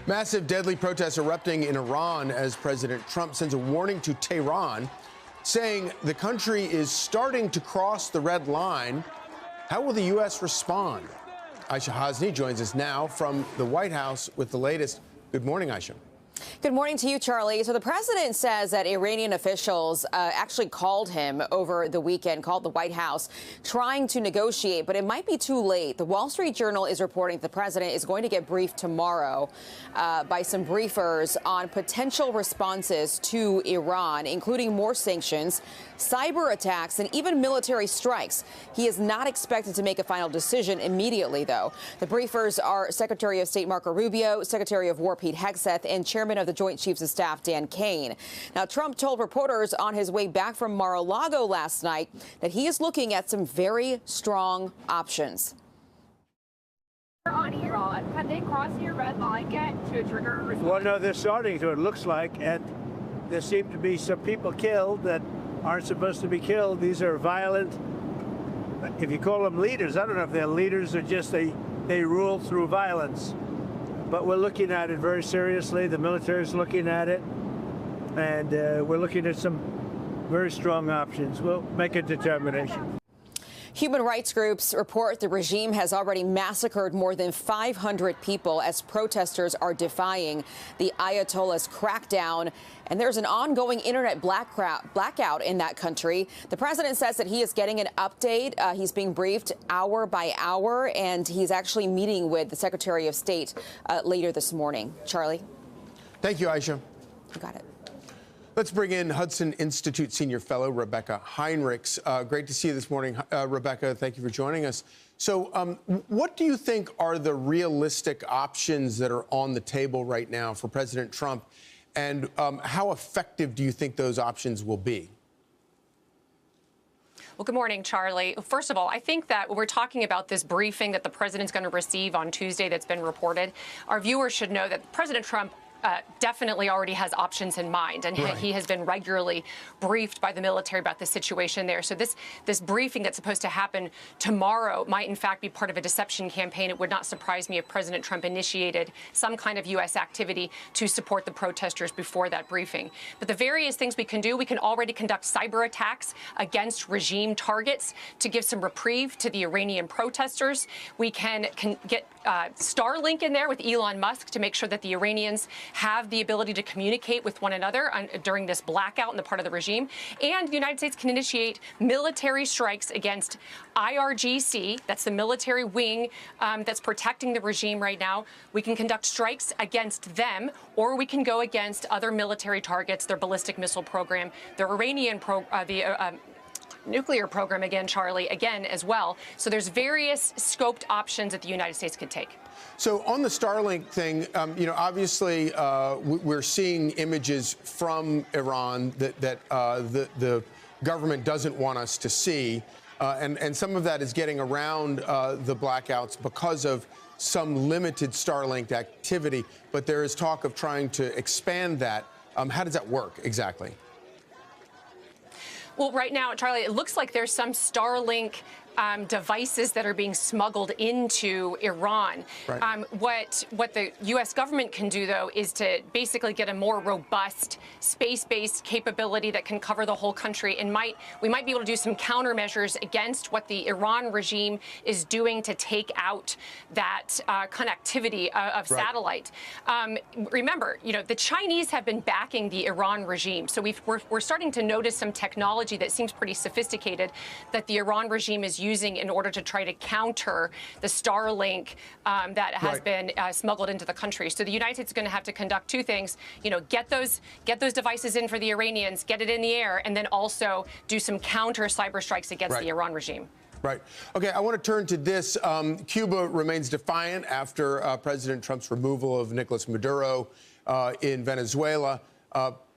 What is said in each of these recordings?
Massive deadly protests erupting in Iran as President Trump sends a warning to Tehran, saying the country is starting to cross the red line. How will the U.S. respond? Aishah Hasnie joins us now from the White House with the latest. Good morning, Aishah. Good morning to you, Charlie. So the president says that Iranian officials actually called him over the weekend, called the White House, trying to negotiate, but it might be too late. The Wall Street Journal is reporting that the president is going to get briefed tomorrow by some briefers on potential responses to Iran, including more sanctions, cyber attacks, and even military strikes. He is not expected to make a final decision immediately, though. The briefers are Secretary of State Marco Rubio, Secretary of War Pete Hegseth, and Chairman of the Joint Chiefs of Staff Dan Kane. Now, Trump told reporters on his way back from Mar-a-Lago last night that he is looking at some very strong options. On Iran, can they cross your red line yet to trigger a response? Well, no, they're starting to, it looks like, and there seem to be some people killed that aren't supposed to be killed. These are violent, if you call them leaders, I don't know if they're leaders or just they rule through violence. But we're looking at it very seriously. The military is looking at it, and we're looking at some very strong options. We'll make a determination. Human rights groups report the regime has already massacred more than 500 people as protesters are defying the Ayatollah's crackdown. And there's an ongoing internet blackout in that country. The president says that he is getting an update. He's being briefed hour by hour, and he's actually meeting with the Secretary of State later this morning. Charlie? Thank you, Aishah. You got it. Let's bring in Hudson Institute Senior Fellow Rebeccah Heinrichs. Great to see you this morning, Rebeccah. Thank you for joining us. So what do you think are the realistic options that are on the table right now for President Trump? And how effective do you think those options will be? Well, good morning, Charlie. First of all, I think that when we're talking about this briefing that the president's going to receive on Tuesday that's been reported, our viewers should know that President Trump definitely already has options in mind, and right. He has been regularly briefed by the military about the situation there. So this briefing that's supposed to happen tomorrow might in fact be part of a deception campaign. It would not surprise me if President Trump initiated some kind of U.S. activity to support the protesters before that briefing. But the various things we can do, we can already conduct cyber attacks against regime targets to give some reprieve to the Iranian protesters. We can get Starlink in there with Elon Musk to make sure that the Iranians have the ability to communicate with one another during this blackout on the part of the regime. And the United States can initiate military strikes against IRGC, that's the military wing that's protecting the regime right now. We can conduct strikes against them, or we can go against other military targets, their ballistic missile program, their Iranian nuclear program, again, Charlie, again as well. So there's various scoped options that the United States could take. So on the Starlink thing, obviously we're seeing images from Iran that the government doesn't want us to see. And some of that is getting around the blackouts because of some limited Starlink activity. But there is talk of trying to expand that. How does that work exactly? Well, right now, Charlie, it looks like there's some Starlink devices that are being smuggled into Iran. Right. What the U.S. government can do, though, is to basically get a more robust space-based capability that can cover the whole country, and we might be able to do some countermeasures against what the Iran regime is doing to take out that connectivity of right. satellite. Remember, the Chinese have been backing the Iran regime, so we're starting to notice some technology that seems pretty sophisticated that the Iran regime is using in order to try to counter the Starlink that has right. been smuggled into the country. So the United States is going to have to conduct two things: get those devices in for the Iranians, get it in the air, and then also do some counter cyber strikes against right. the Iran regime. Right. Okay, I want to turn to this. Cuba remains defiant after President Trump's removal of Nicolas Maduro in Venezuela.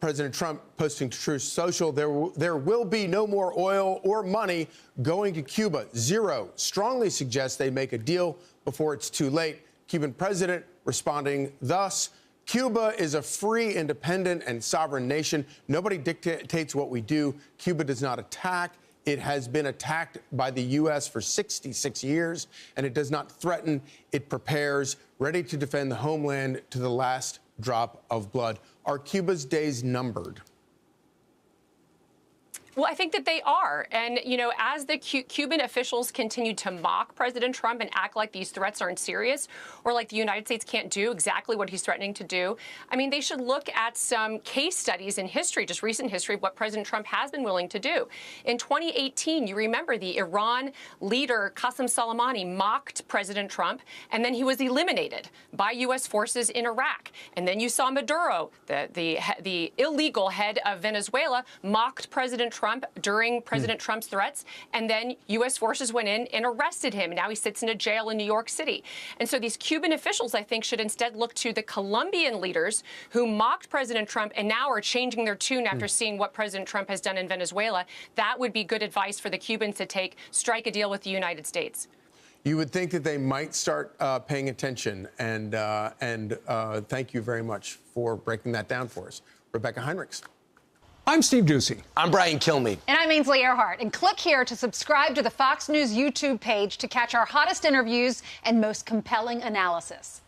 President Trump posting to Truth Social, there will be no more oil or money going to Cuba. Zero. Strongly suggests they make a deal before it's too late. Cuban president responding thus: Cuba is a free, independent, and sovereign nation. Nobody dictates what we do. Cuba does not attack. It has been attacked by the U.S. for 66 years, and it does not threaten. It prepares, ready to defend the homeland to the last drop of blood. Are Cuba's days numbered? Well, I think that they are. And, you know, as the Cuban officials continue to mock President Trump and act like these threats aren't serious, or like the United States can't do exactly what he's threatening to do, I mean, they should look at some case studies in history, just recent history, of what President Trump has been willing to do. In 2018, you remember the Iran leader, Qasem Soleimani, mocked President Trump, and then he was eliminated by U.S. forces in Iraq. And then you saw Maduro, the illegal head of Venezuela, mocked President Trump during President Trump's threats, and then U.S. forces went in and arrested him. Now he sits in a jail in New York City. And so these Cuban officials, I think, should instead look to the Colombian leaders who mocked President Trump and now are changing their tune after seeing what President Trump has done in Venezuela. That would be good advice for the Cubans to take, strike a deal with the United States. You would think that they might start paying attention, and thank you very much for breaking that down for us. Rebeccah Heinrichs. I'm Steve Doocy. I'm Brian Kilmeade. And I'm Ainsley Earhart. And click here to subscribe to the Fox News YouTube page to catch our hottest interviews and most compelling analysis.